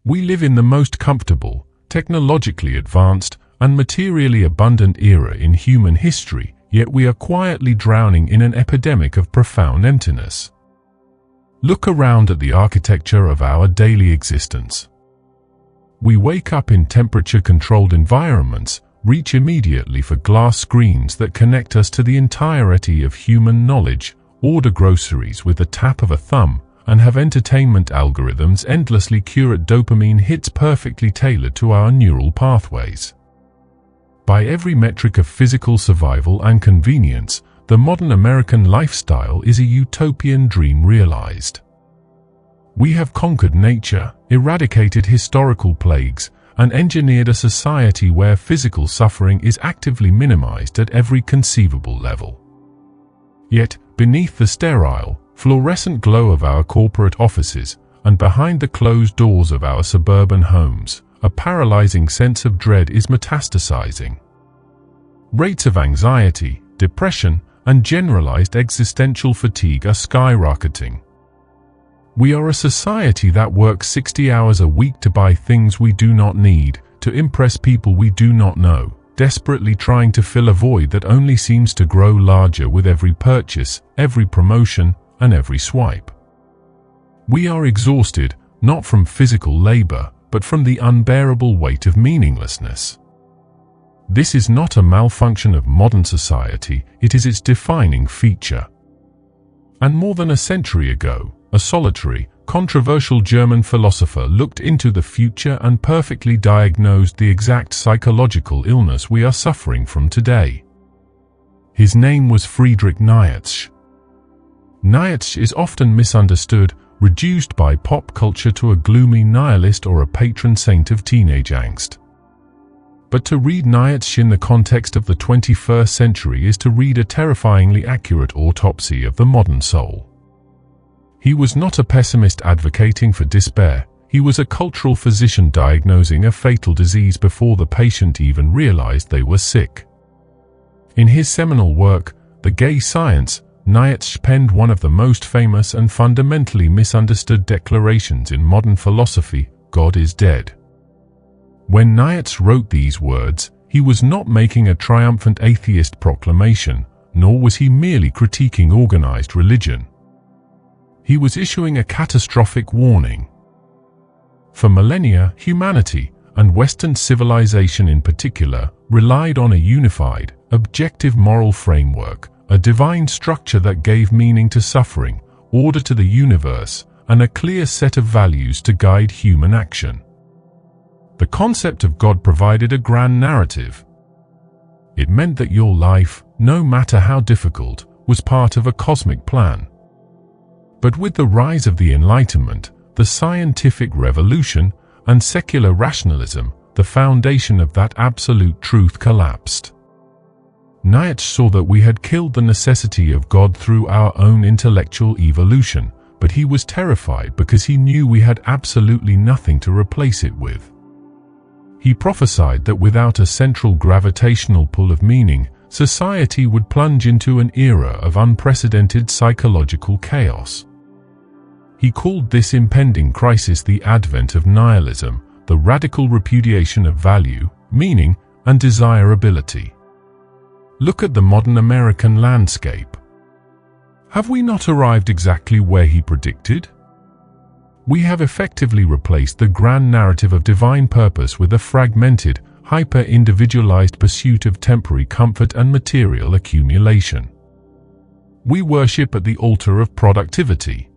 We live in the most comfortable, technologically advanced, and materially abundant era in human history, yet we are quietly drowning in an epidemic of profound emptiness. Look around at the architecture of our daily existence. We wake up in temperature-controlled environments, reach immediately for glass screens that connect us to the entirety of human knowledge, order groceries with the tap of a thumb, and have entertainment algorithms endlessly curate dopamine hits perfectly tailored to our neural pathways. By every metric of physical survival and convenience, the modern American lifestyle is a utopian dream realized. We have conquered nature, eradicated historical plagues, and engineered a society where physical suffering is actively minimized at every conceivable level. Yet, beneath the sterile, fluorescent glow of our corporate offices, and behind the closed doors of our suburban homes, a paralyzing sense of dread is metastasizing. Rates of anxiety, depression, and generalized existential fatigue are skyrocketing. We are a society that works 60 hours a week to buy things we do not need, to impress people we do not know, desperately trying to fill a void that only seems to grow larger with every purchase, every promotion, and every swipe. We are exhausted, not from physical labor, but from the unbearable weight of meaninglessness. This is not a malfunction of modern society, it is its defining feature. And more than a century ago, a solitary, controversial German philosopher looked into the future and perfectly diagnosed the exact psychological illness we are suffering from today. His name was Friedrich Nietzsche. Nietzsche is often misunderstood, reduced by pop culture to a gloomy nihilist or a patron saint of teenage angst. But to read Nietzsche in the context of the 21st century is to read a terrifyingly accurate autopsy of the modern soul. He was not a pessimist advocating for despair, he was a cultural physician diagnosing a fatal disease before the patient even realized they were sick. In his seminal work, The Gay Science, Nietzsche penned one of the most famous and fundamentally misunderstood declarations in modern philosophy: God is dead. When Nietzsche wrote these words, he was not making a triumphant atheist proclamation, nor was he merely critiquing organized religion. He was issuing a catastrophic warning. For millennia, humanity, and Western civilization in particular, relied on a unified, objective moral framework, a divine structure that gave meaning to suffering, order to the universe, and a clear set of values to guide human action. The concept of God provided a grand narrative. It meant that your life, no matter how difficult, was part of a cosmic plan. But with the rise of the Enlightenment, the scientific revolution, and secular rationalism, the foundation of that absolute truth collapsed. Nietzsche saw that we had killed the necessity of God through our own intellectual evolution, but he was terrified because he knew we had absolutely nothing to replace it with. He prophesied that without a central gravitational pull of meaning, society would plunge into an era of unprecedented psychological chaos. He called this impending crisis the advent of nihilism, the radical repudiation of value, meaning, and desirability. Look at the modern American landscape. Have we not arrived exactly where he predicted? We have effectively replaced the grand narrative of divine purpose with a fragmented, hyper-individualized pursuit of temporary comfort and material accumulation. We worship at the altar of productivity.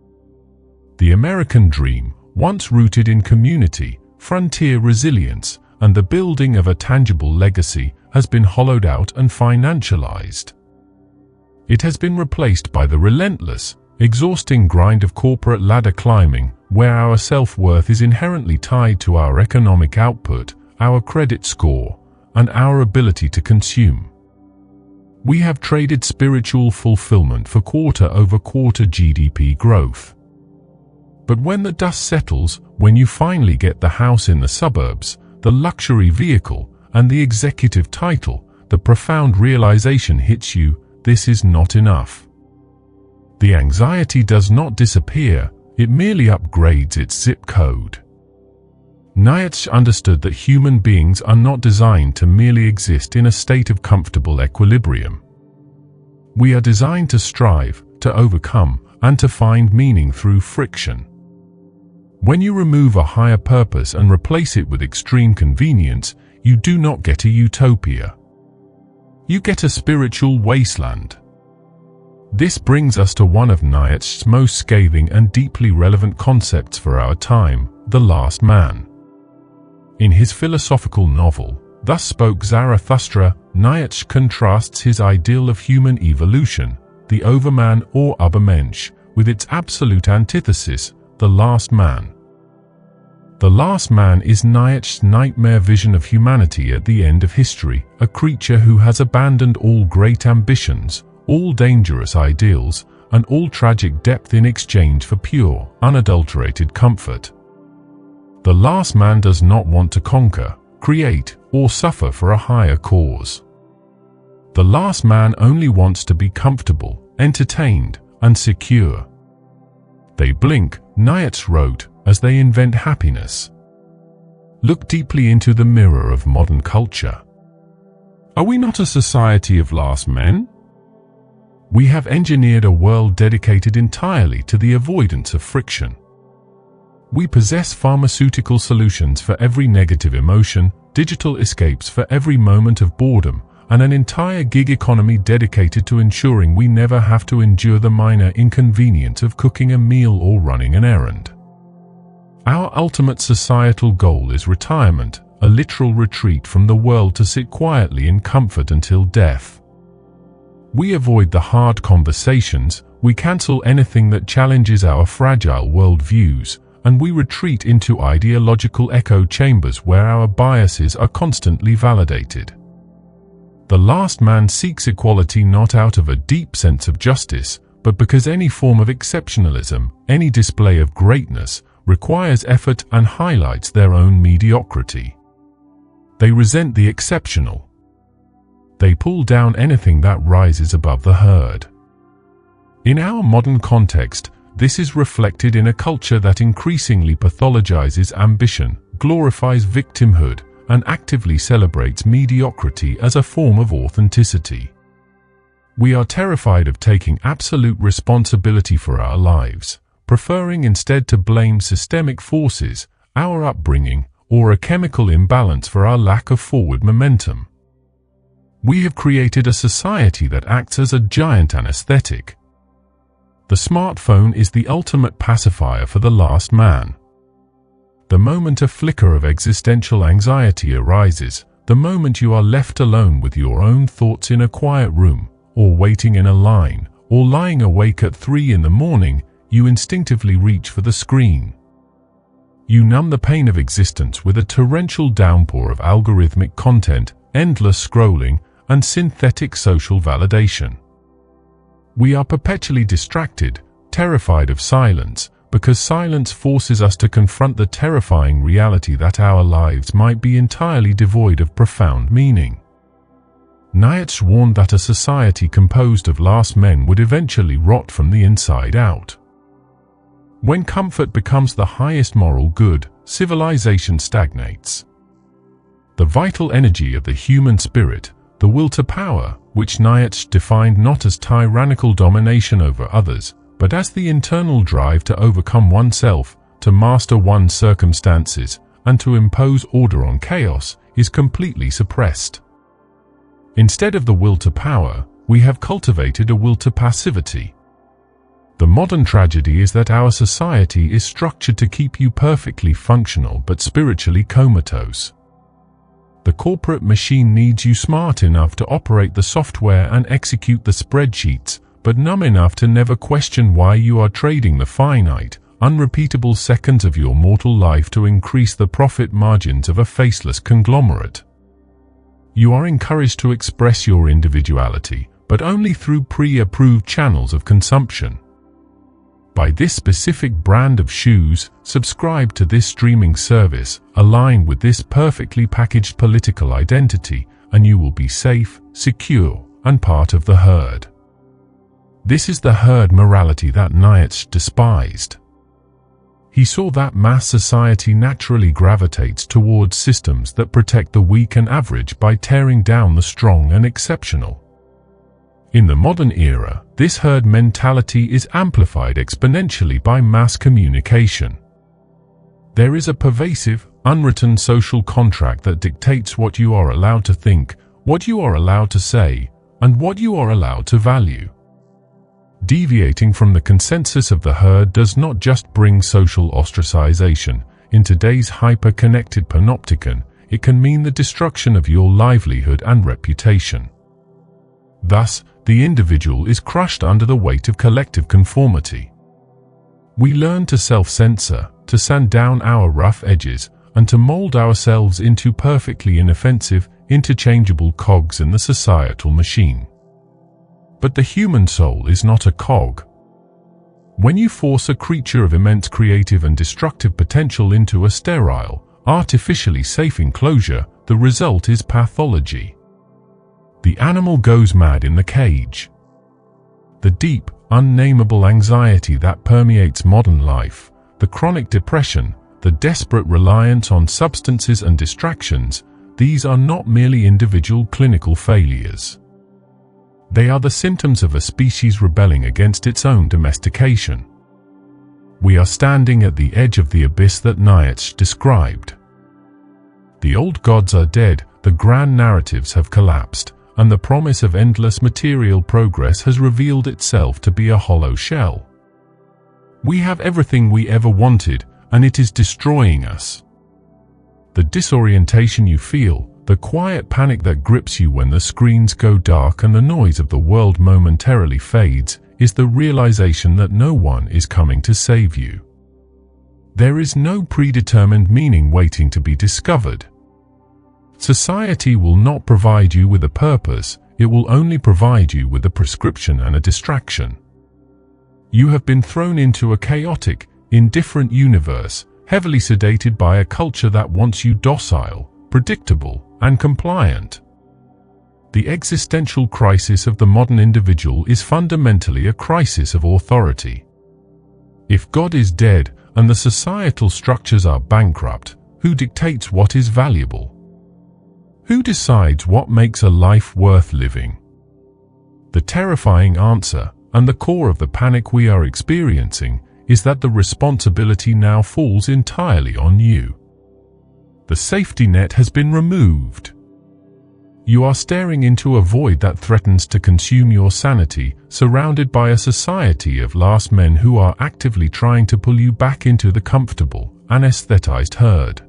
The American dream, once rooted in community, frontier resilience, and the building of a tangible legacy, has been hollowed out and financialized. It has been replaced by the relentless, exhausting grind of corporate ladder climbing, where our self-worth is inherently tied to our economic output, our credit score, and our ability to consume. We have traded spiritual fulfillment for quarter-over-quarter GDP growth. But when the dust settles, when you finally get the house in the suburbs, the luxury vehicle, and the executive title, the profound realization hits you: this is not enough. The anxiety does not disappear, it merely upgrades its zip code. Nietzsche understood that human beings are not designed to merely exist in a state of comfortable equilibrium. We are designed to strive, to overcome, and to find meaning through friction. When you remove a higher purpose and replace it with extreme convenience, you do not get a utopia. You get a spiritual wasteland. This brings us to one of Nietzsche's most scathing and deeply relevant concepts for our time, the last man. In his philosophical novel, Thus Spoke Zarathustra, Nietzsche contrasts his ideal of human evolution, the Overman or Übermensch, with its absolute antithesis, the last man. The last man is Nietzsche's nightmare vision of humanity at the end of history, a creature who has abandoned all great ambitions, all dangerous ideals, and all tragic depth in exchange for pure, unadulterated comfort. The last man does not want to conquer, create, or suffer for a higher cause. The last man only wants to be comfortable, entertained, and secure. They blink, Nietzsche wrote, as they invent happiness. Look deeply into the mirror of modern culture. Are we not a society of last men? We have engineered a world dedicated entirely to the avoidance of friction. We possess pharmaceutical solutions for every negative emotion, digital escapes for every moment of boredom, and an entire gig economy dedicated to ensuring we never have to endure the minor inconvenience of cooking a meal or running an errand. Our ultimate societal goal is retirement, a literal retreat from the world to sit quietly in comfort until death. We avoid the hard conversations, we cancel anything that challenges our fragile worldviews, and we retreat into ideological echo chambers where our biases are constantly validated. The last man seeks equality not out of a deep sense of justice, but because any form of exceptionalism, any display of greatness, requires effort and highlights their own mediocrity. They resent the exceptional. They pull down anything that rises above the herd. In our modern context, this is reflected in a culture that increasingly pathologizes ambition, glorifies victimhood, and actively celebrates mediocrity as a form of authenticity. We are terrified of taking absolute responsibility for our lives, preferring instead to blame systemic forces, our upbringing, or a chemical imbalance for our lack of forward momentum. We have created a society that acts as a giant anesthetic. The smartphone is the ultimate pacifier for the last man. The moment a flicker of existential anxiety arises, the moment you are left alone with your own thoughts in a quiet room, or waiting in a line, or lying awake at 3 in the morning, you instinctively reach for the screen. You numb the pain of existence with a torrential downpour of algorithmic content, endless scrolling, and synthetic social validation. We are perpetually distracted, terrified of silence, because silence forces us to confront the terrifying reality that our lives might be entirely devoid of profound meaning. Nietzsche warned that a society composed of last men would eventually rot from the inside out. When comfort becomes the highest moral good, civilization stagnates. The vital energy of the human spirit, the will to power, which Nietzsche defined not as tyrannical domination over others, but as the internal drive to overcome oneself, to master one's circumstances, and to impose order on chaos, is completely suppressed. Instead of the will to power, we have cultivated a will to passivity. The modern tragedy is that our society is structured to keep you perfectly functional but spiritually comatose. The corporate machine needs you smart enough to operate the software and execute the spreadsheets, but numb enough to never question why you are trading the finite, unrepeatable seconds of your mortal life to increase the profit margins of a faceless conglomerate. You are encouraged to express your individuality, but only through pre-approved channels of consumption. Buy this specific brand of shoes, subscribe to this streaming service, align with this perfectly packaged political identity, and you will be safe, secure, and part of the herd. This is the herd morality that Nietzsche despised. He saw that mass society naturally gravitates towards systems that protect the weak and average by tearing down the strong and exceptional. In the modern era, this herd mentality is amplified exponentially by mass communication. There is a pervasive, unwritten social contract that dictates what you are allowed to think, what you are allowed to say, and what you are allowed to value. Deviating from the consensus of the herd does not just bring social ostracization. In today's hyper-connected panopticon, it can mean the destruction of your livelihood and reputation. Thus, the individual is crushed under the weight of collective conformity. We learn to self-censor, to sand down our rough edges, and to mold ourselves into perfectly inoffensive, interchangeable cogs in the societal machine. But the human soul is not a cog. When you force a creature of immense creative and destructive potential into a sterile, artificially safe enclosure, the result is pathology. The animal goes mad in the cage. The deep, unnameable anxiety that permeates modern life, the chronic depression, the desperate reliance on substances and distractions, these are not merely individual clinical failures. They are the symptoms of a species rebelling against its own domestication. We are standing at the edge of the abyss that Nietzsche described. The old gods are dead, the grand narratives have collapsed, and the promise of endless material progress has revealed itself to be a hollow shell. We have everything we ever wanted, and it is destroying us. The disorientation you feel, the quiet panic that grips you when the screens go dark and the noise of the world momentarily fades, is the realization that no one is coming to save you. There is no predetermined meaning waiting to be discovered. Society will not provide you with a purpose, it will only provide you with a prescription and a distraction. You have been thrown into a chaotic, indifferent universe, heavily sedated by a culture that wants you docile, predictable, and compliant. The existential crisis of the modern individual is fundamentally a crisis of authority. If God is dead and the societal structures are bankrupt, who dictates what is valuable? Who decides what makes a life worth living? The terrifying answer, and the core of the panic we are experiencing, is that the responsibility now falls entirely on you. The safety net has been removed. You are staring into a void that threatens to consume your sanity, surrounded by a society of last men who are actively trying to pull you back into the comfortable, anesthetized herd.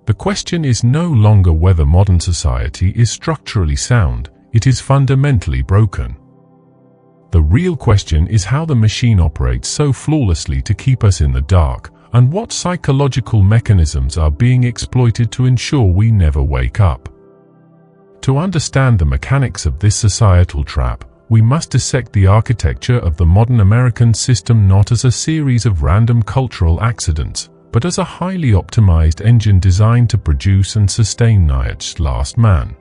The question is no longer whether modern society is structurally sound, it is fundamentally broken. The real question is how the machine operates so flawlessly to keep us in the dark, and what psychological mechanisms are being exploited to ensure we never wake up. To understand the mechanics of this societal trap, we must dissect the architecture of the modern American system not as a series of random cultural accidents, but as a highly optimized engine designed to produce and sustain Nietzsche's last man.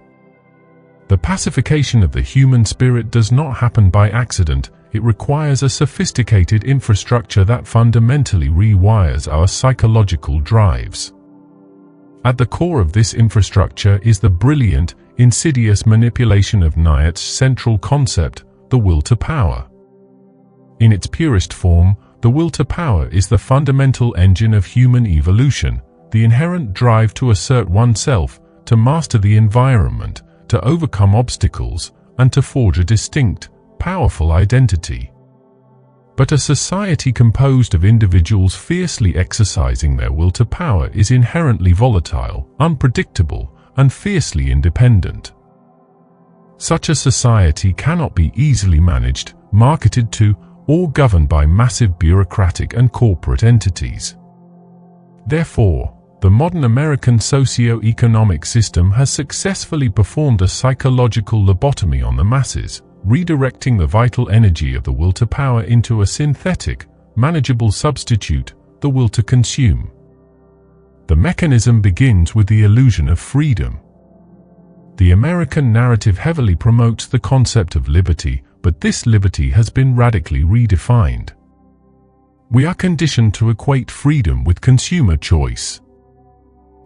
The pacification of the human spirit does not happen by accident, it requires a sophisticated infrastructure that fundamentally rewires our psychological drives. At the core of this infrastructure is the brilliant, insidious manipulation of Nietzsche's central concept, the will to power. In its purest form, the will to power is the fundamental engine of human evolution, the inherent drive to assert oneself, to master the environment, to overcome obstacles, and to forge a distinct, powerful identity. But a society composed of individuals fiercely exercising their will to power is inherently volatile, unpredictable, and fiercely independent. Such a society cannot be easily managed, marketed to, or governed by massive bureaucratic and corporate entities. Therefore, the modern American socio-economic system has successfully performed a psychological lobotomy on the masses, redirecting the vital energy of the will to power into a synthetic, manageable substitute, the will to consume. The mechanism begins with the illusion of freedom. The American narrative heavily promotes the concept of liberty, but this liberty has been radically redefined. We are conditioned to equate freedom with consumer choice.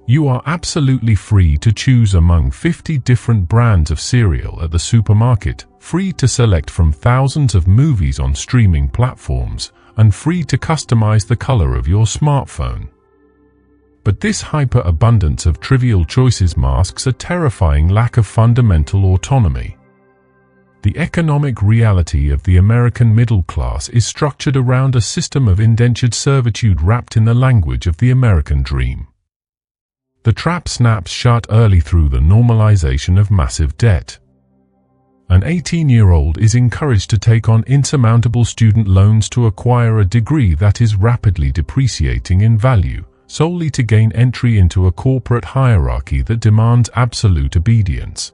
You are absolutely free to choose among 50 different brands of cereal at the supermarket, free to select from thousands of movies on streaming platforms, and free to customize the color of your smartphone. But this hyper-abundance of trivial choices masks a terrifying lack of fundamental autonomy. The economic reality of the American middle class is structured around a system of indentured servitude wrapped in the language of the American dream. The trap snaps shut early through the normalization of massive debt. An 18-year-old is encouraged to take on insurmountable student loans to acquire a degree that is rapidly depreciating in value, solely to gain entry into a corporate hierarchy that demands absolute obedience.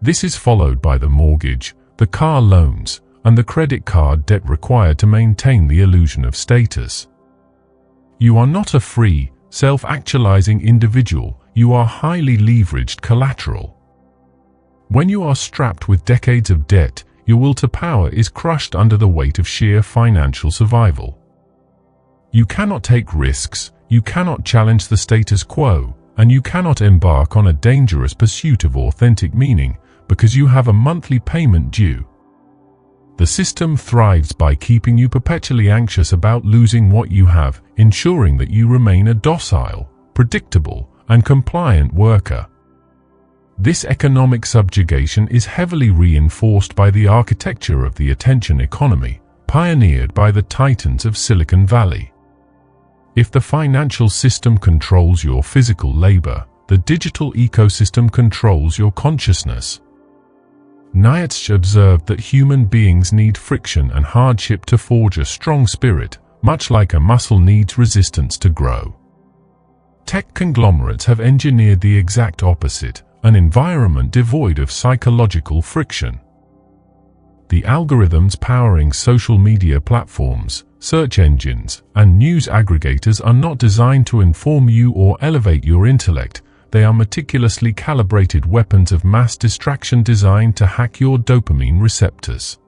This is followed by the mortgage, the car loans, and the credit card debt required to maintain the illusion of status. You are not a free, self-actualizing individual, you are highly leveraged collateral. When you are strapped with decades of debt, your will to power is crushed under the weight of sheer financial survival. You cannot take risks, you cannot challenge the status quo, and you cannot embark on a dangerous pursuit of authentic meaning because you have a monthly payment due. The system thrives by keeping you perpetually anxious about losing what you have, ensuring that you remain a docile, predictable, and compliant worker. This economic subjugation is heavily reinforced by the architecture of the attention economy, pioneered by the titans of Silicon Valley. If the financial system controls your physical labor, the digital ecosystem controls your consciousness. Nietzsche observed that human beings need friction and hardship to forge a strong spirit, much like a muscle needs resistance to grow. Tech conglomerates have engineered the exact opposite, an environment devoid of psychological friction. The algorithms powering social media platforms, search engines, and news aggregators are not designed to inform you or elevate your intellect. They are meticulously calibrated weapons of mass distraction designed to hack your dopamine receptors.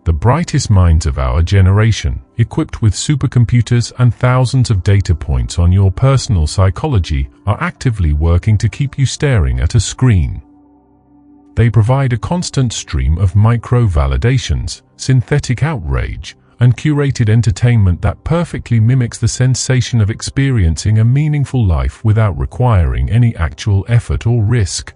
The brightest minds of our generation, equipped with supercomputers and thousands of data points on your personal psychology, are actively working to keep you staring at a screen. They provide a constant stream of micro-validations, synthetic outrage, and curated entertainment that perfectly mimics the sensation of experiencing a meaningful life without requiring any actual effort or risk.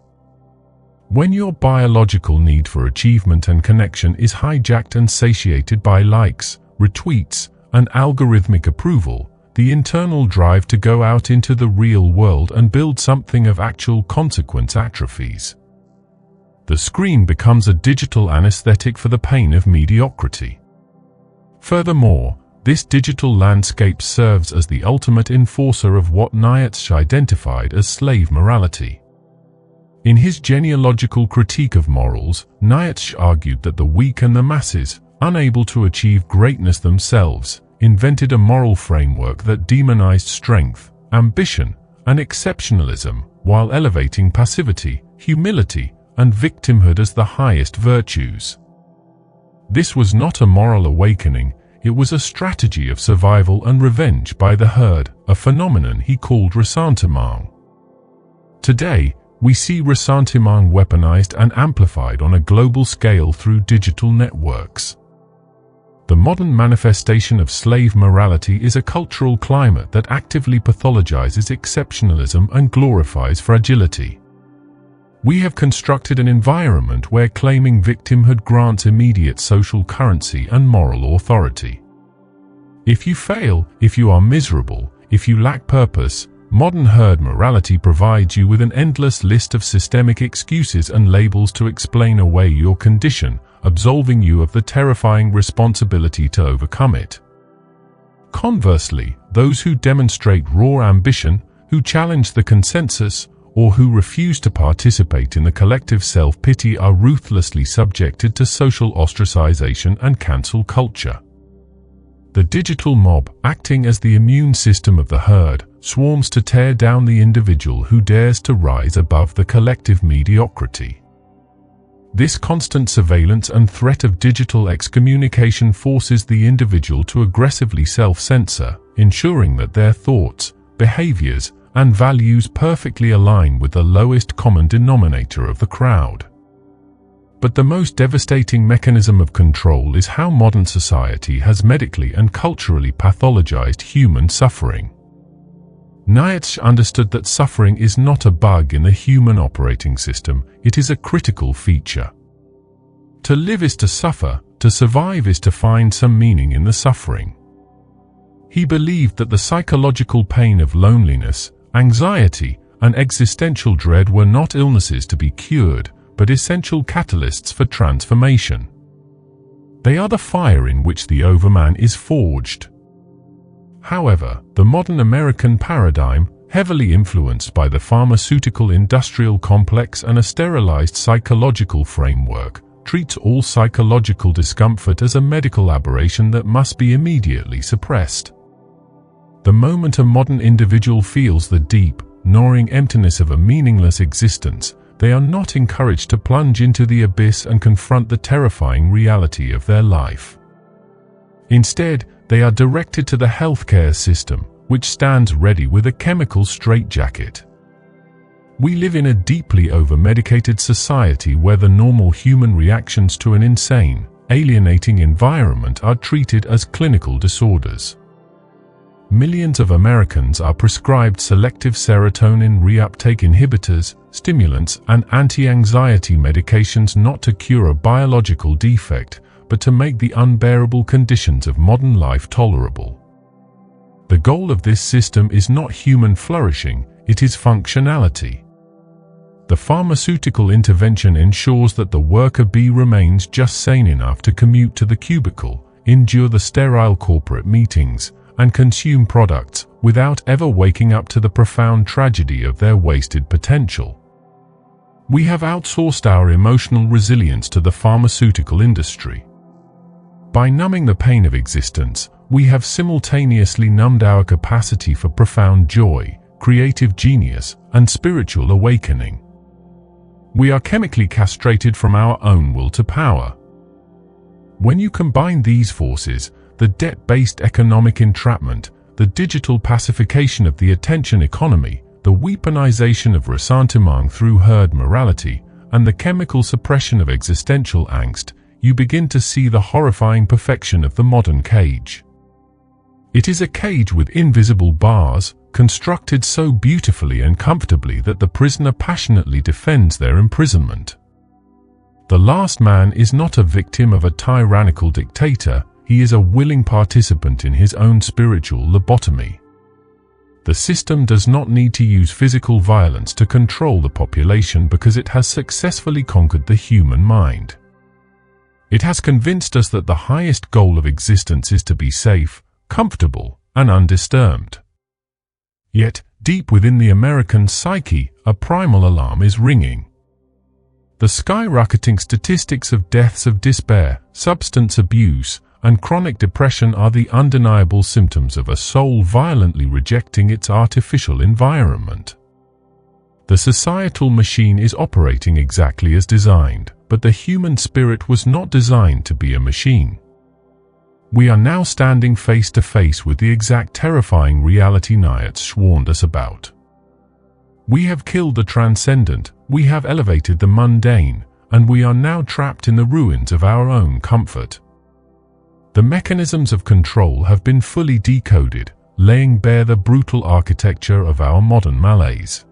When your biological need for achievement and connection is hijacked and satiated by likes, retweets, and algorithmic approval, the internal drive to go out into the real world and build something of actual consequence atrophies. The screen becomes a digital anesthetic for the pain of mediocrity. Furthermore, this digital landscape serves as the ultimate enforcer of what Nietzsche identified as slave morality. In his genealogical critique of morals, Nietzsche argued that the weak and the masses, unable to achieve greatness themselves, invented a moral framework that demonized strength, ambition, and exceptionalism, while elevating passivity, humility, and victimhood as the highest virtues. This was not a moral awakening, it was a strategy of survival and revenge by the herd, a phenomenon he called ressentiment. Today, we see ressentiment weaponized and amplified on a global scale through digital networks. The modern manifestation of slave morality is a cultural climate that actively pathologizes exceptionalism and glorifies fragility. We have constructed an environment where claiming victimhood grants immediate social currency and moral authority. If you fail, if you are miserable, if you lack purpose, modern herd morality provides you with an endless list of systemic excuses and labels to explain away your condition, absolving you of the terrifying responsibility to overcome it. Conversely, those who demonstrate raw ambition, who challenge the consensus, or who refuse to participate in the collective self-pity are ruthlessly subjected to social ostracization and cancel culture. The digital mob, acting as the immune system of the herd, swarms to tear down the individual who dares to rise above the collective mediocrity. This constant surveillance and threat of digital excommunication forces the individual to aggressively self-censor, ensuring that their thoughts, behaviors, and values perfectly align with the lowest common denominator of the crowd. But the most devastating mechanism of control is how modern society has medically and culturally pathologized human suffering. Nietzsche understood that suffering is not a bug in the human operating system, it is a critical feature. To live is to suffer, to survive is to find some meaning in the suffering. He believed that the psychological pain of loneliness, anxiety, and existential dread were not illnesses to be cured, but essential catalysts for transformation. They are the fire in which the Overman is forged. However, the modern American paradigm, heavily influenced by the pharmaceutical industrial complex and a sterilized psychological framework, treats all psychological discomfort as a medical aberration that must be immediately suppressed. The moment a modern individual feels the deep, gnawing emptiness of a meaningless existence, they are not encouraged to plunge into the abyss and confront the terrifying reality of their life. Instead, they are directed to the healthcare system, which stands ready with a chemical straitjacket. We live in a deeply over-medicated society where the normal human reactions to an insane, alienating environment are treated as clinical disorders. Millions of Americans are prescribed selective serotonin reuptake inhibitors, stimulants, and anti-anxiety medications not to cure a biological defect, but to make the unbearable conditions of modern life tolerable. The goal of this system is not human flourishing, it is functionality. The pharmaceutical intervention ensures that the worker bee remains just sane enough to commute to the cubicle, endure the sterile corporate meetings, and consume products without ever waking up to the profound tragedy of their wasted potential. We have outsourced our emotional resilience to the pharmaceutical industry. By numbing the pain of existence, we have simultaneously numbed our capacity for profound joy, creative genius, and spiritual awakening. We are chemically castrated from our own will to power. When you combine these forces, the debt-based economic entrapment, the digital pacification of the attention economy, the weaponization of ressentiment through herd morality, and the chemical suppression of existential angst, you begin to see the horrifying perfection of the modern cage. It is a cage with invisible bars, constructed so beautifully and comfortably that the prisoner passionately defends their imprisonment. The last man is not a victim of a tyrannical dictator, he is a willing participant in his own spiritual lobotomy. The system does not need to use physical violence to control the population because it has successfully conquered the human mind. It has convinced us that the highest goal of existence is to be safe, comfortable, and undisturbed. Yet, deep within the American psyche, a primal alarm is ringing. The skyrocketing statistics of deaths of despair, substance abuse, and chronic depression are the undeniable symptoms of a soul violently rejecting its artificial environment. The societal machine is operating exactly as designed, but the human spirit was not designed to be a machine. We are now standing face to face with the exact terrifying reality Nietzsche warned us about. We have killed the transcendent, we have elevated the mundane, and we are now trapped in the ruins of our own comfort. The mechanisms of control have been fully decoded, laying bare the brutal architecture of our modern malaise.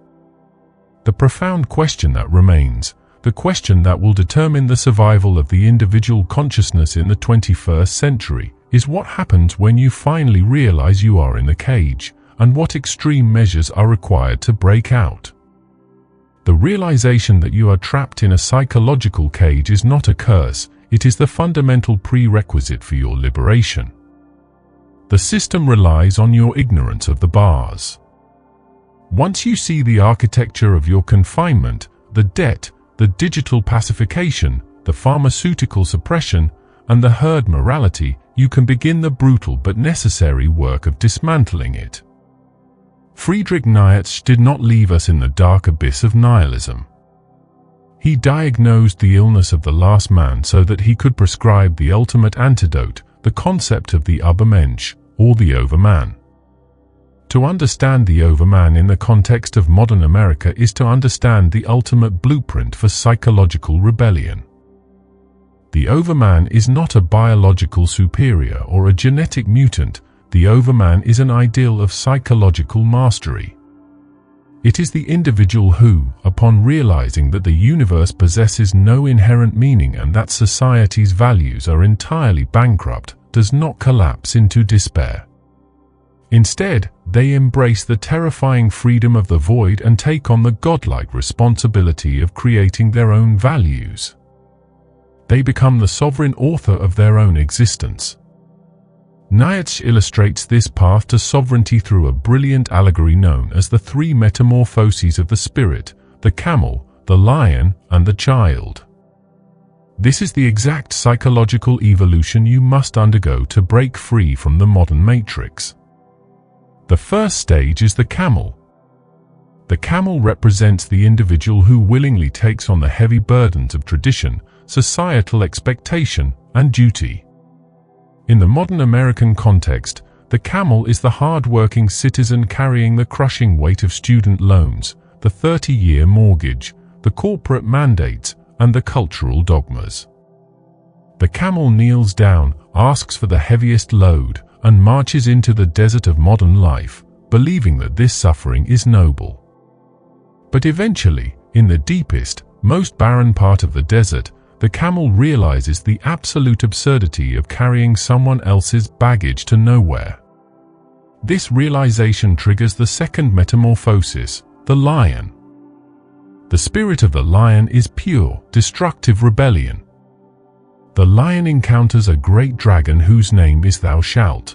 The profound question that remains, the question that will determine the survival of the individual consciousness in the 21st century, is what happens when you finally realize you are in the cage, and what extreme measures are required to break out. The realization that you are trapped in a psychological cage is not a curse, it is the fundamental prerequisite for your liberation. The system relies on your ignorance of the bars. Once you see the architecture of your confinement, the debt, the digital pacification, the pharmaceutical suppression, and the herd morality, you can begin the brutal but necessary work of dismantling it. Friedrich Nietzsche did not leave us in the dark abyss of nihilism. He diagnosed the illness of the last man so that he could prescribe the ultimate antidote, the concept of the Übermensch, or the Overman. To understand the Overman in the context of modern America is to understand the ultimate blueprint for psychological rebellion. The Overman is not a biological superior or a genetic mutant. The Overman is an ideal of psychological mastery. It is the individual who, upon realizing that the universe possesses no inherent meaning and that society's values are entirely bankrupt, does not collapse into despair. Instead, they embrace the terrifying freedom of the void and take on the godlike responsibility of creating their own values. They become the sovereign author of their own existence. Nietzsche illustrates this path to sovereignty through a brilliant allegory known as the three metamorphoses of the spirit: the camel, the lion, and the child. This is the exact psychological evolution you must undergo to break free from the modern matrix. The first stage is the camel. The camel represents the individual who willingly takes on the heavy burdens of tradition, societal expectation, and duty. In the modern American context, the camel is the hard-working citizen carrying the crushing weight of student loans, the 30-year mortgage, the corporate mandates, and the cultural dogmas. The camel kneels down, asks for the heaviest load, and marches into the desert of modern life, believing that this suffering is noble. But eventually, in the deepest, most barren part of the desert, the camel realizes the absolute absurdity of carrying someone else's baggage to nowhere. This realization triggers the second metamorphosis, the lion. The spirit of the lion is pure, destructive rebellion. The lion encounters a great dragon whose name is Thou Shalt.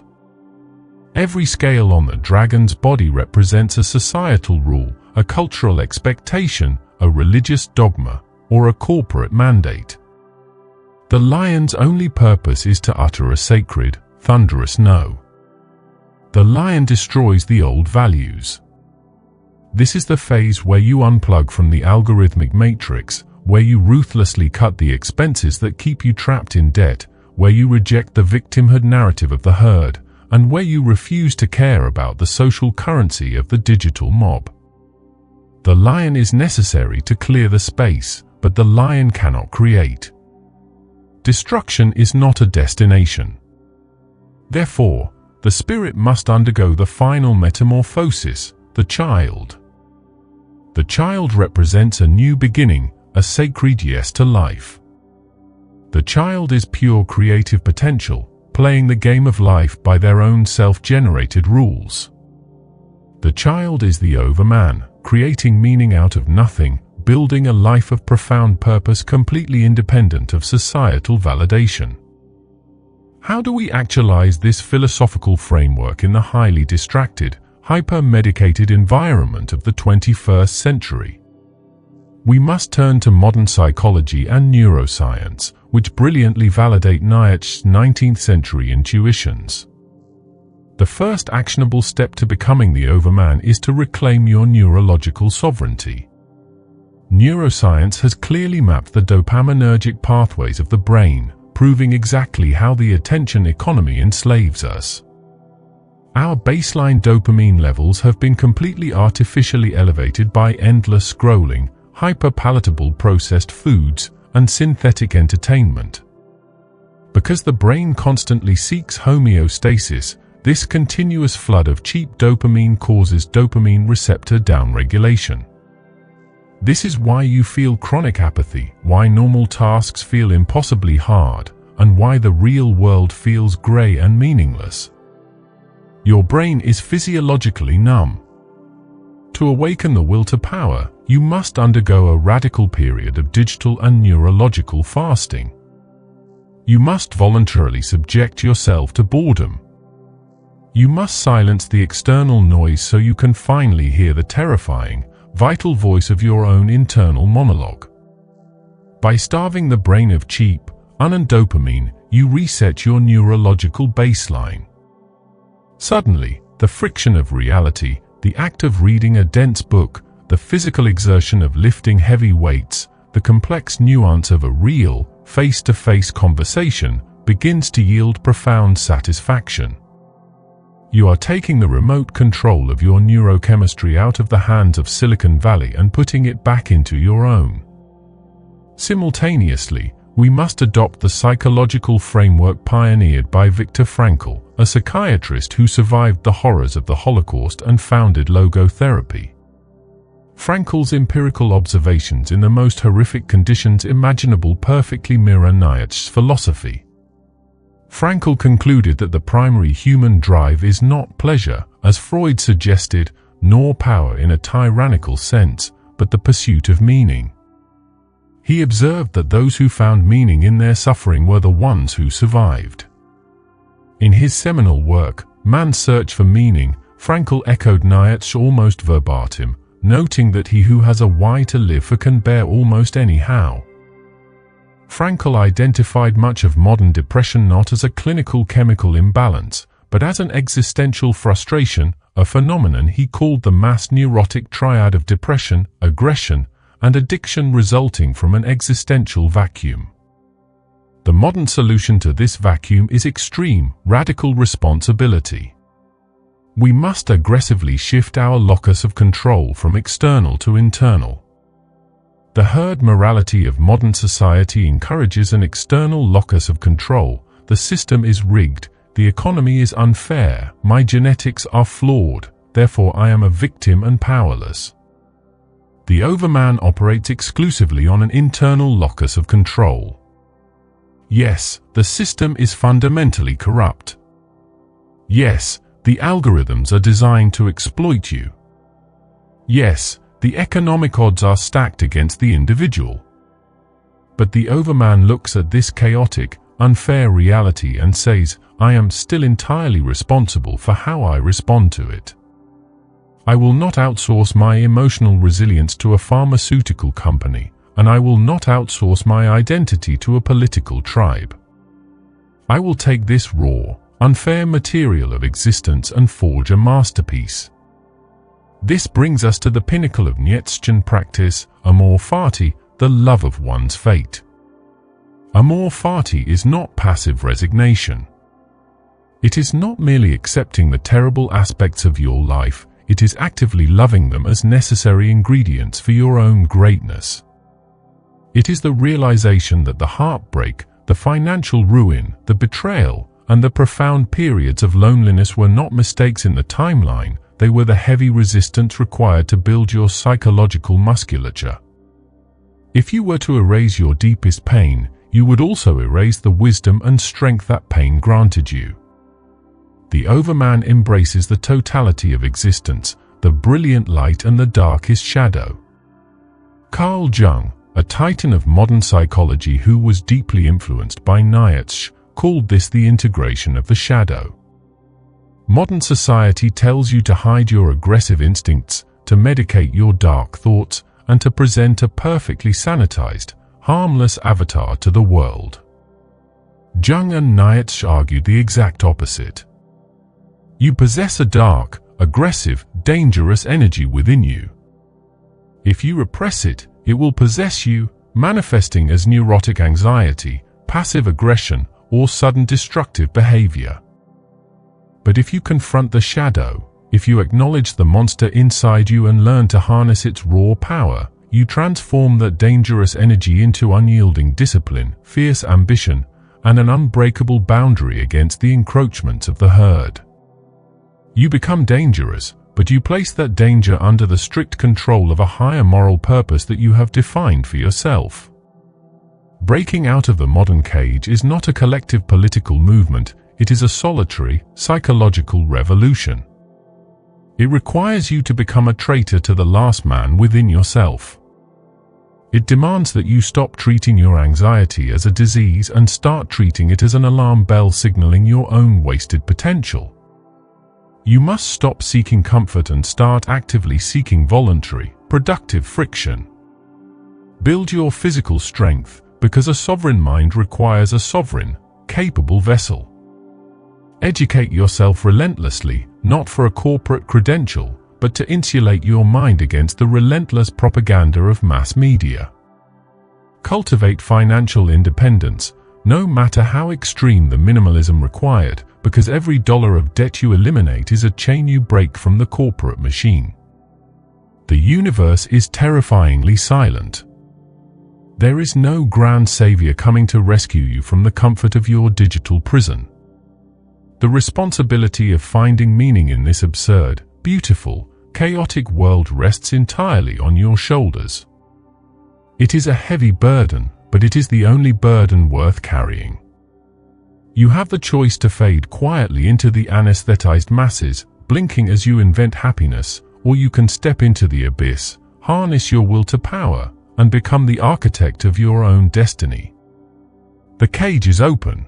Every scale on the dragon's body represents a societal rule, a cultural expectation, a religious dogma, or a corporate mandate. The lion's only purpose is to utter a sacred, thunderous no. The lion destroys the old values. This is the phase where you unplug from the algorithmic matrix, where you ruthlessly cut the expenses that keep you trapped in debt, where you reject the victimhood narrative of the herd, and where you refuse to care about the social currency of the digital mob. The lion is necessary to clear the space, but the lion cannot create. Destruction is not a destination. Therefore, the spirit must undergo the final metamorphosis, the child. The child represents a new beginning, a sacred yes to life. The child is pure creative potential, playing the game of life by their own self-generated rules. The child is the Overman, creating meaning out of nothing, building a life of profound purpose completely independent of societal validation. How do we actualize this philosophical framework in the highly distracted, hyper-medicated environment of the 21st century? We must turn to modern psychology and neuroscience, which brilliantly validate Nietzsche's 19th century intuitions. The first actionable step to becoming the Overman is to reclaim your neurological sovereignty. Neuroscience has clearly mapped the dopaminergic pathways of the brain, proving exactly how the attention economy enslaves us. Our baseline dopamine levels have been completely artificially elevated by endless scrolling, hyper-palatable processed foods, and synthetic entertainment. Because the brain constantly seeks homeostasis, this continuous flood of cheap dopamine causes dopamine receptor downregulation. This is why you feel chronic apathy, why normal tasks feel impossibly hard, and why the real world feels gray and meaningless. Your brain is physiologically numb. To awaken the will to power, you must undergo a radical period of digital and neurological fasting. You must voluntarily subject yourself to boredom. You must silence the external noise so you can finally hear the terrifying, vital voice of your own internal monologue. By starving the brain of cheap, unearned dopamine, you reset your neurological baseline. Suddenly, the friction of reality, the act of reading a dense book, the physical exertion of lifting heavy weights, the complex nuance of a real, face-to-face conversation begins to yield profound satisfaction. You are taking the remote control of your neurochemistry out of the hands of Silicon Valley and putting it back into your own. Simultaneously, we must adopt the psychological framework pioneered by Viktor Frankl, a psychiatrist who survived the horrors of the Holocaust and founded logotherapy. Frankl's empirical observations in the most horrific conditions imaginable perfectly mirror Nietzsche's philosophy. Frankl concluded that the primary human drive is not pleasure, as Freud suggested, nor power in a tyrannical sense, but the pursuit of meaning. He observed that those who found meaning in their suffering were the ones who survived. In his seminal work, Man's Search for Meaning, Frankl echoed Nietzsche almost verbatim, noting that he who has a why to live for can bear almost any how. Frankl identified much of modern depression not as a clinical chemical imbalance, but as an existential frustration, a phenomenon he called the mass neurotic triad of depression, aggression, and addiction resulting from an existential vacuum. The modern solution to this vacuum is extreme, radical responsibility. We must aggressively shift our locus of control from external to internal. The herd morality of modern society encourages an external locus of control. The system is rigged, the economy is unfair, my genetics are flawed, therefore I am a victim and powerless. The Overman operates exclusively on an internal locus of control. Yes, the system is fundamentally corrupt. Yes, the algorithms are designed to exploit you. Yes, the economic odds are stacked against the individual. But the Overman looks at this chaotic, unfair reality and says, I am still entirely responsible for how I respond to it. I will not outsource my emotional resilience to a pharmaceutical company, and I will not outsource my identity to a political tribe. I will take this raw, unfair material of existence and forge a masterpiece. This brings us to the pinnacle of Nietzschean practice, amor fati, the love of one's fate. Amor fati is not passive resignation. It is not merely accepting the terrible aspects of your life, it is actively loving them as necessary ingredients for your own greatness. It is the realization that the heartbreak, the financial ruin, the betrayal, and the profound periods of loneliness were not mistakes in the timeline, they were the heavy resistance required to build your psychological musculature. If you were to erase your deepest pain, you would also erase the wisdom and strength that pain granted you. The Overman embraces the totality of existence, the brilliant light and the darkest shadow. Carl Jung, a titan of modern psychology who was deeply influenced by Nietzsche, called this the integration of the shadow. Modern society tells you to hide your aggressive instincts, to medicate your dark thoughts, and to present a perfectly sanitized, harmless avatar to the world. Jung and Nietzsche argued the exact opposite. You possess a dark, aggressive, dangerous energy within you. If you repress it, it will possess you, manifesting as neurotic anxiety, passive aggression, or sudden destructive behavior. But if you confront the shadow, if you acknowledge the monster inside you and learn to harness its raw power, you transform that dangerous energy into unyielding discipline, fierce ambition, and an unbreakable boundary against the encroachments of the herd. You become dangerous, but you place that danger under the strict control of a higher moral purpose that you have defined for yourself. Breaking out of the modern cage is not a collective political movement, it is a solitary, psychological revolution. It requires you to become a traitor to the last man within yourself. It demands that you stop treating your anxiety as a disease and start treating it as an alarm bell signaling your own wasted potential. You must stop seeking comfort and start actively seeking voluntary, productive friction. Build your physical strength, because a sovereign mind requires a sovereign, capable vessel. Educate yourself relentlessly, not for a corporate credential, but to insulate your mind against the relentless propaganda of mass media. Cultivate financial independence, no matter how extreme the minimalism required, because every dollar of debt you eliminate is a chain you break from the corporate machine. The universe is terrifyingly silent. There is no grand savior coming to rescue you from the comfort of your digital prison. The responsibility of finding meaning in this absurd, beautiful, chaotic world rests entirely on your shoulders. It is a heavy burden, but it is the only burden worth carrying. You have the choice to fade quietly into the anesthetized masses, blinking as you invent happiness, or you can step into the abyss, harness your will to power, and become the architect of your own destiny. The cage is open.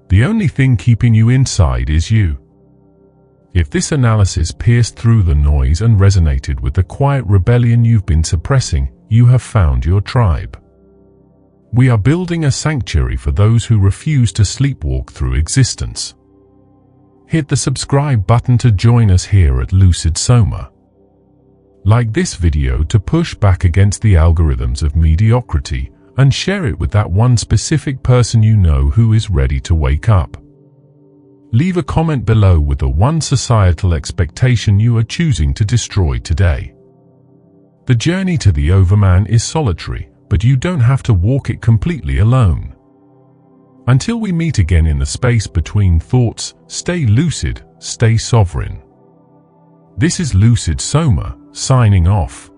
The only thing keeping you inside is you. If this analysis pierced through the noise and resonated with the quiet rebellion you've been suppressing, you have found your tribe. We are building a sanctuary for those who refuse to sleepwalk through existence. Hit the subscribe button to join us here at Lucid Soma. Like this video to push back against the algorithms of mediocrity, and share it with that one specific person you know who is ready to wake up. Leave a comment below with the one societal expectation you are choosing to destroy today. The journey to the Overman is solitary, but you don't have to walk it completely alone. Until we meet again in the space between thoughts, stay lucid, stay sovereign. This is Lucid Soma, signing off.